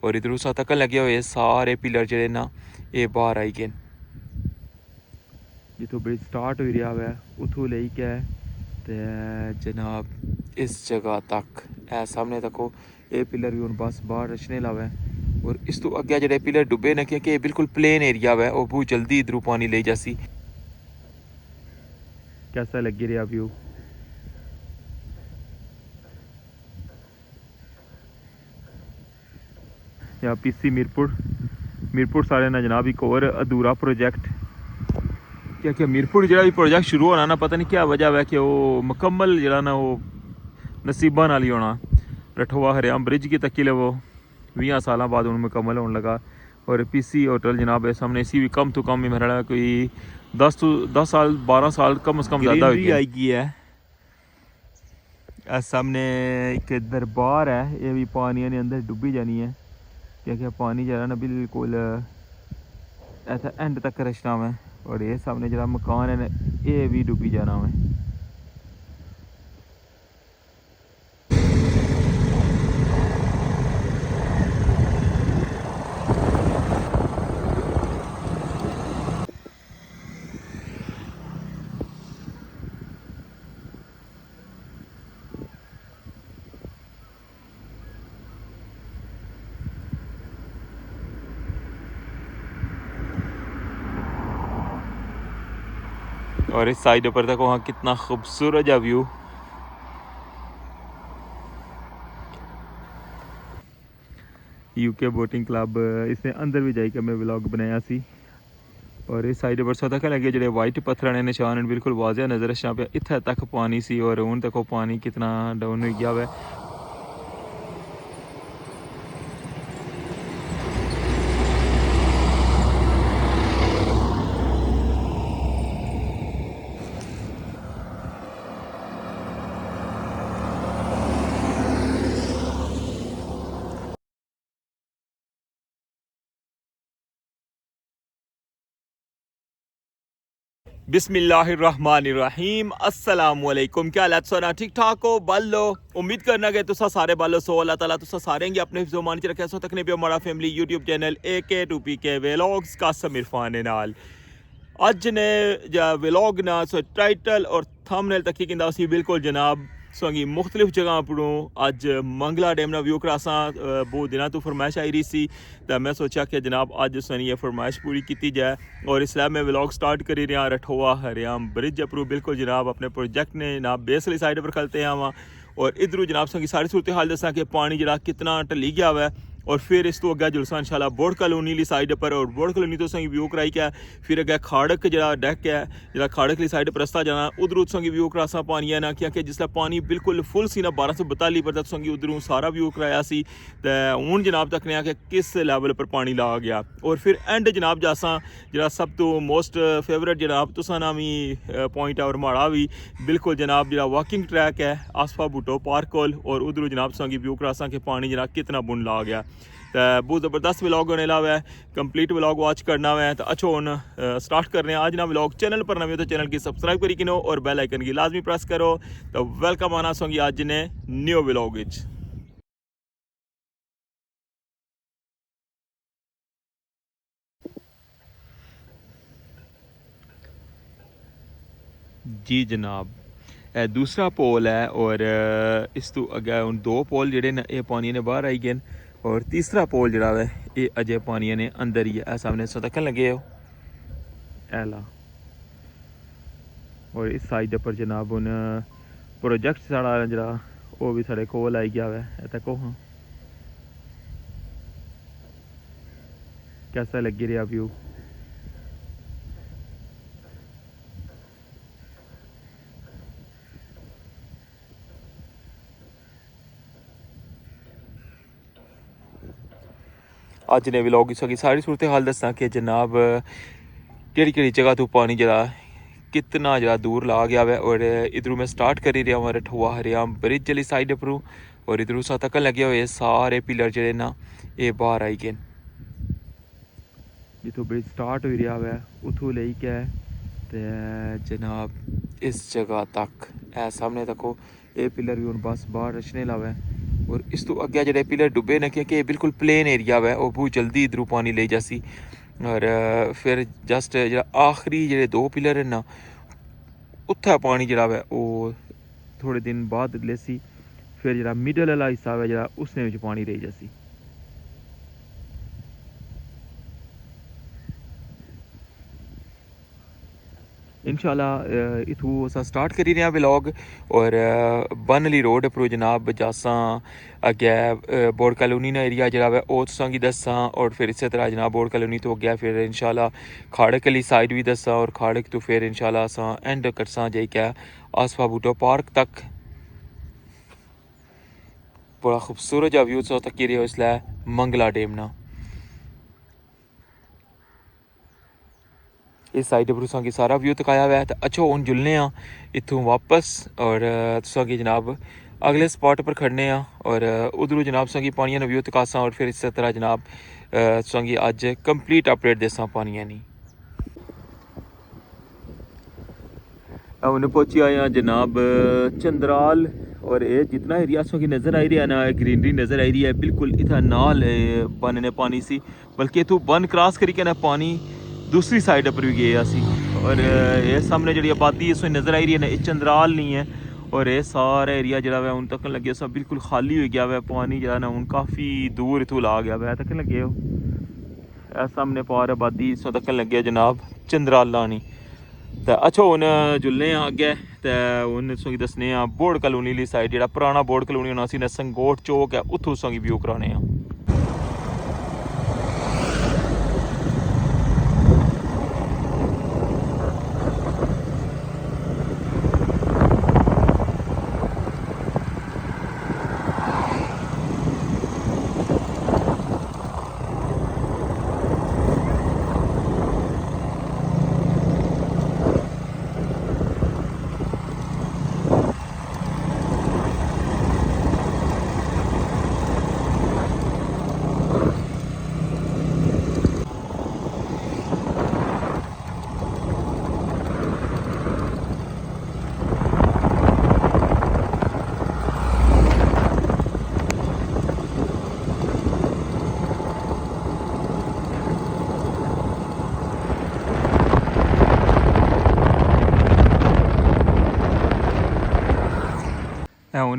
और इधर उस तक लगे हुए सारे पिलर जो ना ये बाहर आई गए जितों ब्रिज स्टार्ट हो रहा है उतों लेके जनाब इस जगह तक ए सामने तको ये पिलर भी हूँ बस बाहर रचने लगा है। और इस तो अगे जो पिलर डुबे न क्योंकि बिल्कुल प्लेन एरिया है और बहुत जल्दी इधरों पानी ले जासी। कैसा लगी रहा व्यू? या पीसी मीरपुर सारे ना जनाब एक और अधूरा प्रोजेक्ट क्या मीरपुर जो भी प्रोजेक्ट शुरू होना ना पता नहीं क्या वजह है कि वो मुकम्मल जरा ना वो नसीबा नाल ही होना। रठवा हरियाम ब्रिज की तकी ले वो 20 साल बाद उन्हें मुकम्मल होने लगा। और पीसी होटल जनाब है सामने इसी भी कम तो कम ही मेरा लगा कोई 10 साल 12 साल कम से कम ज़्यादा आई गई है। सामने एक दरबार है ये भी पानी ने अंदर डुबी जानी है क्योंकि पानी जरा ना बिल्कुल ऐसा एंड तक रचना में। और ये सामने जरा मकान है ये भी डुबी जाना है। और इस साइड पर तक वहाँ कितना खूबसूरत है व्यू। यूके बोटिंग क्लब इसने अंदर भी जाकर मैं व्लॉग बनाया सी। और इस साइड पर सदा लगे जो वाइट पत्थर ने निशान बिल्कुल वाजिया नजर आ पे इत्थे तक पानी सी और हूँ देखो पानी कितना डाउन हो गया है। बिस्मिल्लाहिर्रहमानिर्रहीम अस्सलामुअलैकुम। क्या हालत सोना ठीक ठाक हो बालो? उम्मीद करना कि तुसा सारे बालो सो अल्लाह ताला तुसा सारे अपने हिफ्ज़ो मान च रखे सो तकने पे हमारा family YouTube channel AK 2PK vlogs का समीर फान नाल अज ने व्लॉग ना सो टाइटल और थंबनेल तक की बिल्कुल जनाब सोंगी मुख्तलिफ जगह पढ़ूँ अज मंगला डैम ना व्यू करासा बहुत दिनों तो फरमाइश आई रही सी तो मैं सोचा कि जनाब अज सोनी ये फरमाइश पूरी की जाए। और इसलिए मैं व्लॉग स्टार्ट करी रहा रठोआ हरियाम ब्रिज अपरू बिल्कुल जनाब अपने प्रोजेक्ट ने जनाब बेस वाली साइड पर खलते हैं वहाँ। और इधरों जनाब सोंगी सारी सूरत हाल दसा कि पानी जरा कितना टली गया हुआ है। और फिर इस तो अगे जुलसा इंशाल्लाह बोर्ड कॉलोनी ली साइड पर और बोर्ड कॉलोनी तो संगी व्यू कराई क्या फिर अगे खाड़क जरा डैक है जरा खाड़क ली साइड पर रस्ता जाना उधरों संगी व्यू करासा पानी है ना क्या जिसला पानी बिल्कुल फुल सी ना 1242 पर तक संगी उधरों सारा व्यू कराया सी तो हूँ जनाब तक ने कि किस लैवल पर पानी ला गया। और फिर एंड जनाब जासा जरा सब तो मोस्ट फेवरेट जनाब तुसा ना भी पॉइंट है और माड़ा भी बिल्कुल जनाब जरा वॉकिंग ट्रैक है आसफा भुट्टो पार्क कोल और उधरों जनाब संगी व्यू करासा कि पानी जरा कितना बुन ला गया। तो बहुत ज़बरदस्त व्लॉग होने लगा है कंप्लीट व्लॉग वॉच करना है तो अच्छो हूँ स्टार्ट करने आज ना व्लॉग चैनल पर नवे तो चैनल की सब्सक्राइब करी किनो और बेल आइकन की लाजमी प्रेस करो। तो वेलकम आना सोंगी आज ने न्यू व्लॉग विच। जी जनाब दूसरा पोल है और इस तो अगे हूँ 2 पोल जड़े ये पानी ने बाहर आई गए और तीसरा पोल जड़ा है ये अजय पानी ने अंदर ही है सामने सतकन लगे हो एला। और इस साइड पर जनाब हूँ प्रोजेक्ट साढ़ा जरा वो भी साढ़े कोल आई गया है तको। हाँ कैसा लगी रहा व्यू? अज ने व्लॉग की सारी सूरत हाल दसा कि जनाब केड़ी जगह तो पानी जरा कितना जरा दूर ला गया है। और इधरों मैं स्टार्ट करी रहा हूँ रठुआ हरियाम ब्रिज वाली साइड पर और इधरों सा तक लगे हुए सारे पिलर जड़े ना ये बाहर आई गए जितों ब्रिज स्टार्ट हो रहा है उतों लेके जनाब इस जगह तक ए सामने तको ये पिलर भी हूँ बस बाहर रचने लगा है। और इस तो अगे जो पिलर डुबे ने क्योंकि बिल्कुल प्लेन एरिया है वो बहुत जल्दी इधरों पानी ले जासी। और फिर जस्ट जो आखिरी जो 2 पिलर है ना उत्थे पानी जरा है वो थोड़े दिन बाद लेसी। फिर जो मिडल वाला हिस्सा है जरा उसने पानी रही जासी। इंशाल्लाह इथू अस स्टार्ट करी रहे हैं व्लॉग। और बनली रोड पर जनाब जासा अगे बोर्ड कॉलोनी ना एरिया जरा है वो तुसा दसा। और फिर इस तरह जनाब बोर्ड कॉलोनी तो अगे फिर इंशाल्लाह खाड़क वाली साइड भी दसा। और खाड़क तो फिर इंशाल्लाह अस एंड करसा जाई क्या आसफा बूटो पार्क तक। बड़ा खूबसूरत जा व्यू तक इसलिए मंगला डैम ना इस साइड पर तुसा सारा व्यू दिखाया हुआ है। तो अच्छो हूँ जुलने इतों वापस और तुसा जनाब अगले स्पॉट पर खड़ने और उधरों जनाब तुसा पानिया का व्यू दिखासा। और फिर इस तरह जनाब तुसा अज कंप्लीट अपडेट देसा पानिया नी। हमने पहुंची आए जनाब चंद्राल। और ये जितना एरिया की नज़र आई रही है ना ग्रीनरी नज़र आई रही है बिल्कुल इतना नाल बन ने पानी सी। बल्कि इतों बन क्रॉस करके ना पानी दूसरी साइड पर भी गए असी। और ये सामने जी आबादी इस नज़र आई रही है ना ये चंद्राल नहीं है। और ये सारा एरिया जरा है हूँ तक लगे सब बिल्कुल खाली हो गया हुआ है। पानी जरा ना हूँ काफ़ी दूर इतों ला गया हुआ तक लगे हो सामने पार आबादी इस तक लगे जनाब चंद्राला नहीं। तो अच्छा हूँ जुलने अगे तो हूँ तुसेंगी दसने बोर्ड कलोनी वाली साइड जो पुराना बोर्ड कलोनी होना सी संगोट चौक है उत्थों तुसेंगी व्यू कराने। हूँ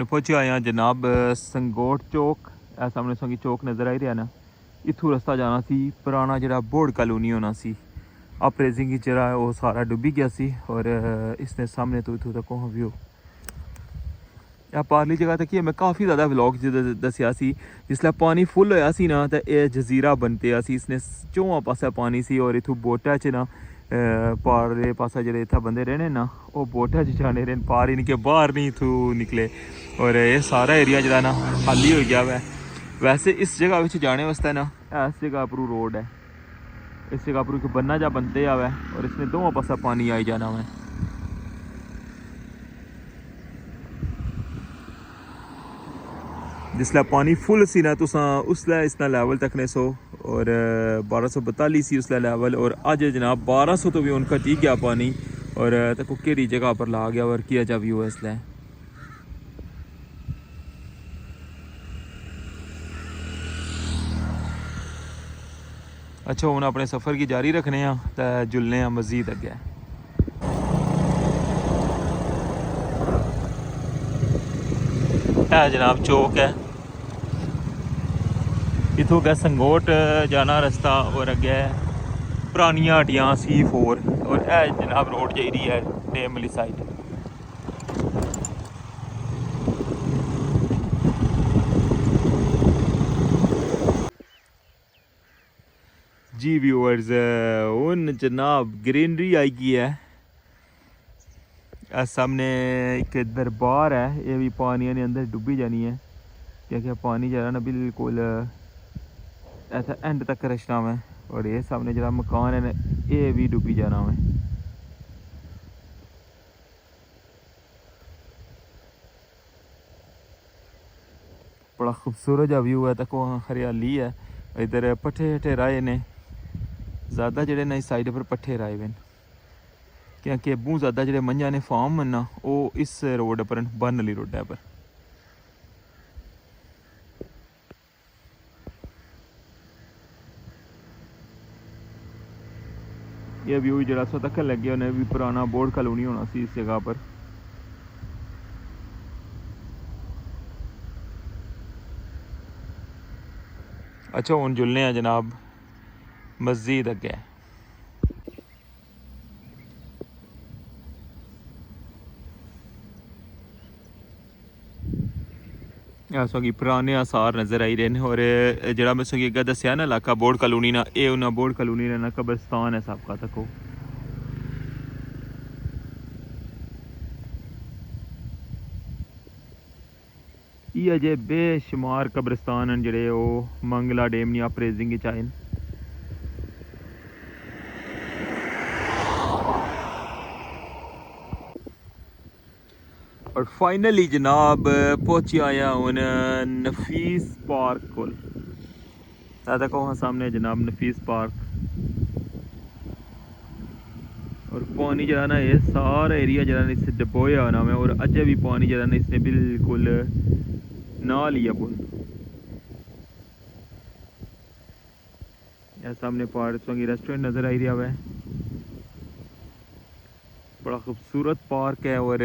पहुंचे आए जनाब संगोट चौक। सामने तुसेंगी चौक नज़र आई रहा ना इथू रस्ता जाना सी पुराना जरा बोर्ड कॉलोनी होना सी। अपरेजिंग जरा वो सारा डुबी गया सी। और इसने सामने तो इथू तक व्यू पारली जगह तक मैं काफ़ी ज़्यादा व्लॉग दसिया सी जिसलै पानी फुल होया सी ना तो यह जजीरा बनते इसने चौं पासा पानी सी। और इथू बोटा च ना पार पासा जो इतना बंदे रहने ना वो बोटा च जाने रहे पार इनके बाहर नहीं इथू निकले। और ये सारा एरिया जरा ना खाली हो गया हुआ है। वैसे इस जगह जाने वास्ते ना इस जगह पर रोड है इस जगह पर एक बन्ना जा बनते हुआ है। और इसमें दोनों पासा पानी आई जाना है। जिसलै पानी फुल सी ना तुसा उसलै इसना लैवल तकने सो। और 1242 सी उसलै लैवल। और अज जनाब 1200 तो भी हूँ घटी गया पानी। और तको केड़ी जगह पर ला गया और किया जा व्यू इसलै। अच्छा हूँ अपने सफ़र की जारी रखने तो जुलने मजीद अगे। जनाब चौक है इथों गया संगोट जाना रास्ता। और अगे पुरानिया हट्टियां C4 और जनाब रोड जा रही है डैम वाली साइड। जी व्यूअर्स उन जनाब ग्रीनरी आई गई है। सामने एक दरबार है ये भी पानी ने अंदर डुबी जानी है क्योंकि पानी जरा ना बिल्कुल ऐसा एंड तक रचना है। और ये सामने जरा मकान है ये भी डुबी जाना है। बड़ा खूबसूरत जा व्यू है तक हरियाली है। इधर पट्ठे हट्ठे राए ने ज़्यादा जड़े ना इस साइड पर पट्ठे राए हुए क्योंकि बहुत ज़्यादा जो मंझा ने फार्म ना वो इस रोड पर बन वाली रोडा पर। ये व्यू जरा सो तक लगे उन्हें भी पुराना बोर्ड कॉलोनी होना सी इस जगह पर। अच्छा हुन जुलने हैं जनाब मस्जिद अगे। ऐसा कि पुराने आसार नज़र आई रहे हैं और जरा मैं सगी अगर दसिया ना इलाका बोर्ड कॉलोनी ना ये उन्हें बोर्ड कॉलोनी ना कब्रिस्तान है सबका तको। ये अजे बेशुमार कब्रिस्तान हैं जड़े वो मंगला डैम या अप्रेजिंग चाहे। और फाइनली जनाब पहुंची आया हूँ नफीस पार्क को। देखो हाँ सामने जनाब नफीस पार्क और पानी जरा ना ये सारा एरिया जरा ना इससे डबोया होना है और अजय भी पानी जरा ना इसने बिल्कुल ना लिया बोल। यह सामने पहाड़ की रेस्टोरेंट नज़र आई रहा है। बड़ा खूबसूरत पार्क है और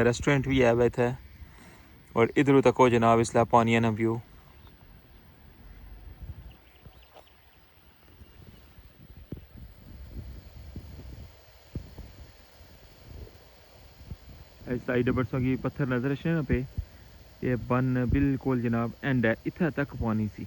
रेस्टोरेंट भी है वैसे है और इधर तक हो जनाब इसलिए पानी है ना व्यू। साइड बरसों की पत्थर नजर ना पे ये बन बिल्कुल जनाब एंड है इतना तक पानी सी।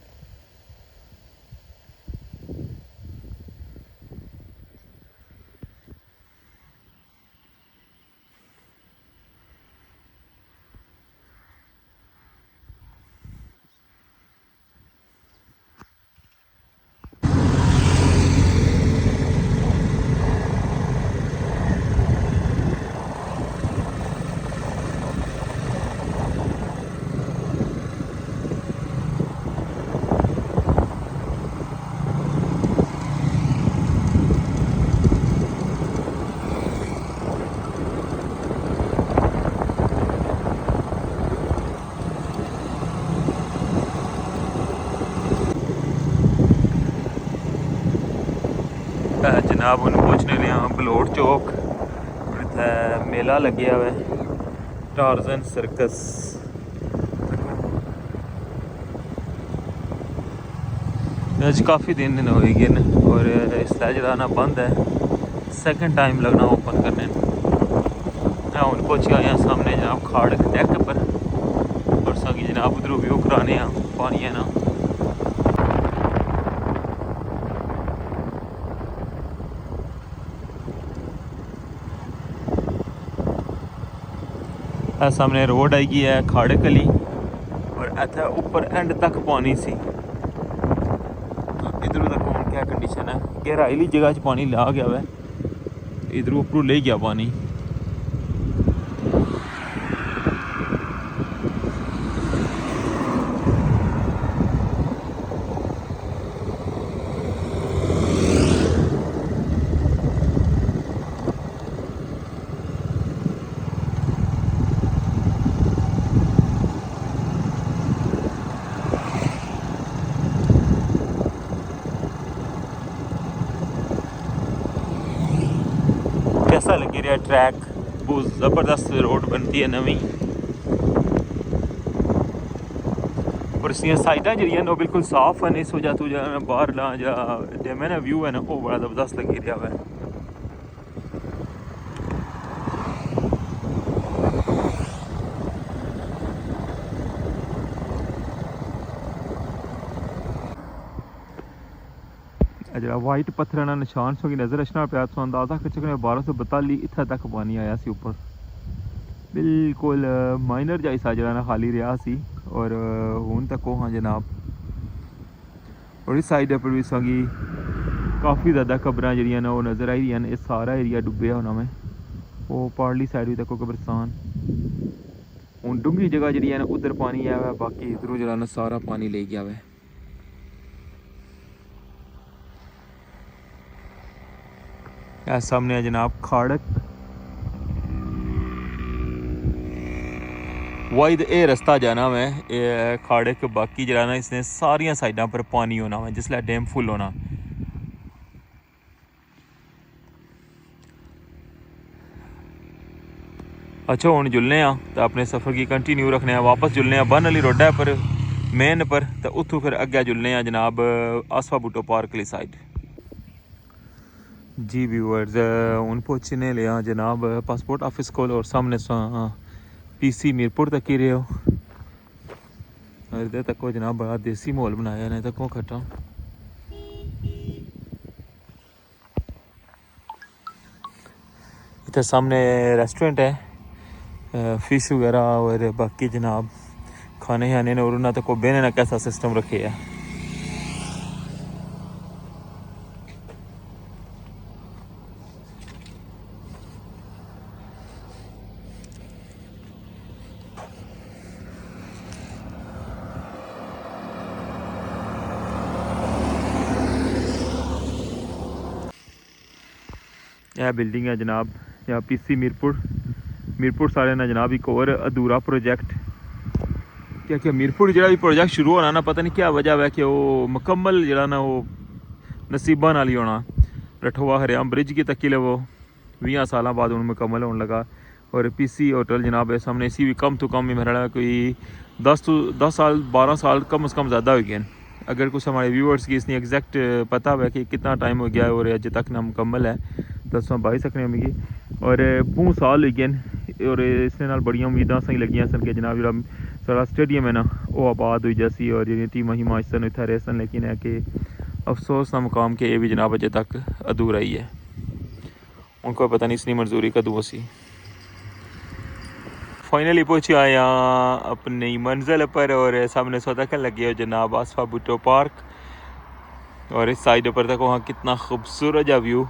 जनाब उन्हें पहुँचने लिया बलोट चौक और इतना मेला लगे हुआ है टार्जन सर्कस। अज काफ़ी दिन हो गए और इसलिए जरा ना बंद है सेकंड टाइम लगना ओपन करने। हूँ पहुँच गए सामने जनाब खाड़ डेक पर और सगी जनाब उधरों व्यू कराने पानी है ना। सामने रोड आएगी है खाड़े कली और इतना ऊपर एंड तक पानी सी। इधरों तक क्या कंडीशन है गहराईली जगह च पानी ला गया है इधरों ऊपरों ले गया पानी। कैसा लगी रहा ट्रैक बहुत ज़बरदस्त रोड बनती है नवी और इसलिए साइडा जी बिल्कुल साफ है। इस वजह तो बाहर ला जा डैम है ना व्यू है ना वो बड़ा ज़बरदस्त लगी रहा है। जरा वाइट पत्थर ना निशान सो की नज़र रचना पाया तो अंदाज़ा कर चुके 1242 इतना तक पानी आया सी ऊपर बिल्कुल माइनर जा हिस्सा जरा ना खाली रहा सी और हूँ तक हो हाँ जनाब। और इस साइड पर भी सगी काफ़ी ज़्यादा कब्र जड़ियाँ ना वो नज़र आई रही। ये सारा एरिया डुबे होना में वो पारली साइड भी तक कब्रिस्तान हूँ डूंगी जगह जी ना उधर पानी आया हुआ बाकी इधरों जरा ना सारा पानी ले गया हुआ। सामने है जनाब खाड़क वाइद ए रास्ता जाना है खाड़क बाकी जरा ना इसने सारिया साइडा पर पानी होना है जिसले डैम फुल होना। अच्छा हुण जुलने तो अपने सफ़र की कंटिन्यू रखने वापस जुलने बन वाली रोड है पर मेन पर तो उत्थों फिर अग्गे जुलने जनाब आसफा बूटो पार्क वाली साइड। जी व्यूअर्स हूँ पहुँचने लिया जनाब पासपोर्ट ऑफिस को और सामने PC मीरपुर तक ही रहे हो और इधर तक जनाब बड़ा देसी माहौल बनाया ने तक खट्टा। इधर सामने रेस्टोरेंट है फिश वगैरह और बाकी जनाब खाने खाने ने और उन्होंने तक बहने ना कैसा सिस्टम रखे है। यह बिल्डिंग है जनाब या PC मीरपुर साढ़े ना जनाब एक और अधूरा प्रोजेक्ट क्या मीरपुर जो भी प्रोजेक्ट शुरू होना ना पता नहीं क्या वजह है कि वो मुकम्मल जरा ना वो नसीबा नाल ही होना। रठवा हरियाम ब्रिज की तकी वो 20 साल बाद उन्हें मुकम्मल होने लगा और PC होटल जनाब है सामने इसी भी कम तो कम ही मेरा कोई 10 साल 12 साल कम से कम ज़्यादा हो गए। अगर कुछ हमारे व्यूअर्स की इसने एग्जैक्ट पता है कि कितना टाइम हो गया है और अजय तक ना मुकम्मल है तो तुम भाई सकने मिगी और बहुत साल हो गए और इसने नाल बड़िया उम्मीदा सही लगियां सन कि जनाब जो सारा स्टेडियम है ना वो आबाद हुई जैसी और जी टीम ही मैच सन इतना रहे सन लेकिन है कि अफसोस का मुकाम के ये भी जनाब अजय तक अधूरा ही है। उनको पता नहीं इसकी मंजूरी कदों सी। फाइनली पहुँचे आया अपनी मंजिल पर और सामने सौदा कर लगे हो जनाब आसफा बूटो पार्क और इस साइड पर तक वहाँ कितना खूबसूरत है व्यू।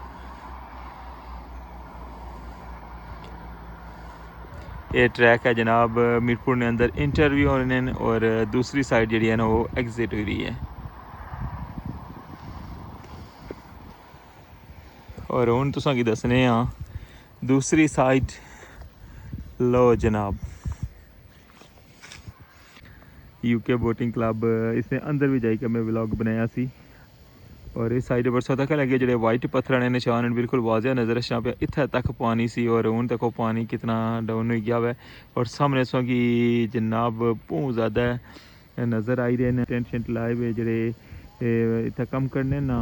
ये ट्रैक है जनाब मीरपुर ने अंदर इंटरव्यू होने और दूसरी साइड जी है ना वो एग्जिट हो रही है और हूँ तुसा की दसने दूसरी साइड लो जनाब UK बोटिंग क्लब इसने अंदर भी जाकर मैं व्लॉग बनाया सी और इस साइड पर सौदा लगे जो वाइट पत्थर ने निशान बिल्कुल वाजिया नज़र आ पे इतना तक पानी सी और हूँ तक पानी कितना डाउन हो गया हुआ और सामने सो की जनाब बहुत ज़्यादा नज़र आई रहे टेंट शेंट लाए हुए जोड़े इतना कम करने ना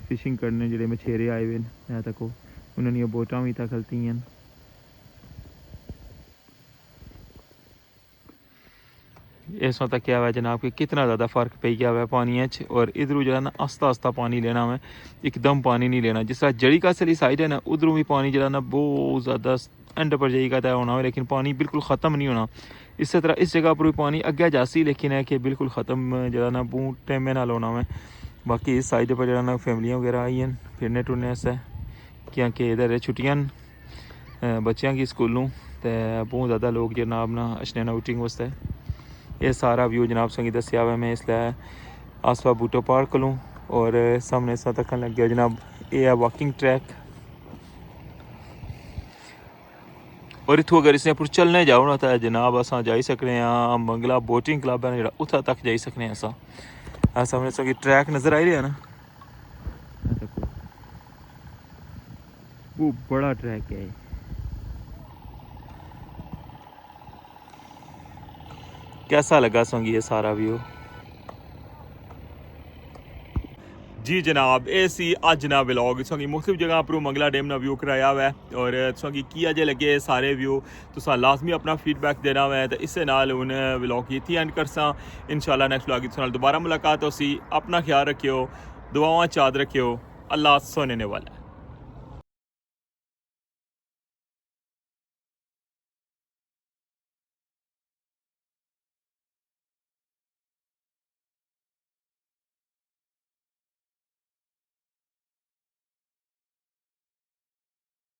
फिशिंग करने जोड़े मछेरे आए हुए यहाँ तक उन्होंने बोटा भी इतना खलती हैं। इस तक क्या हुआ जनाब कि कितना ज़्यादा फ़र्क पे गया हुआ है पानी और इधरों जो है ना आस्ता आस्ता पानी लेना है एकदम पानी नहीं लेना। जिस तरह जड़ी का सली साइड है ना उधरों भी पानी जो है ना बहुत ज़्यादा एंड पर जड़ी का तय होना है लेकिन पानी बिल्कुल ख़त्म नहीं होना। इस तरह इस जगह पर भी पानी अगे जासी लेकिन है कि बिल्कुल ख़त्म जो है ना बहुत टाइम ना होना है। बाकी इस साइड पर जो है ना फैमिलियाँ वगैरह आई हैं फिरने टुरने से क्योंकि इधर छुट्टियां बच्चों की स्कूलों तो बहुत ज़्यादा लोग जनाब ना अशने आउटिंग वास्ते ये सारा व्यू जनाब संगी दसिया हुआ मैं इसलिए आसफा बूटो पार्क लूँ और सामने सा तक लग गया जनाब ये है वॉकिंग ट्रैक और इतों अगर इस पर चलने जाओ ना तो जनाब अस जाई सकने मंगला बोटिंग क्लब है जो उत्थे तक जाई सकने अस सामने सा ट्रैक नज़र आई रहा है ना वो बड़ा ट्रैक है। कैसा लगा सोंगी ये सारा व्यू? जी जनाब ए सी अज ना व्लॉग सोंगी मुख्तलिफ जगह पर मंगला डैम ना व्यू कराया हुआ है और सोंगी किया जे लगे सारे व्यू तुसा लाजमी अपना फीडबैक देना हुआ है तो इससे नाल उन व्लॉग की थी एंड करसा इंशाल्लाह नेक्स्ट व्लॉग नाल दोबारा मुलाकात होसी। अपना ख्याल रखियो दुआवां चाद रखियो अल्लाह सोने वाला।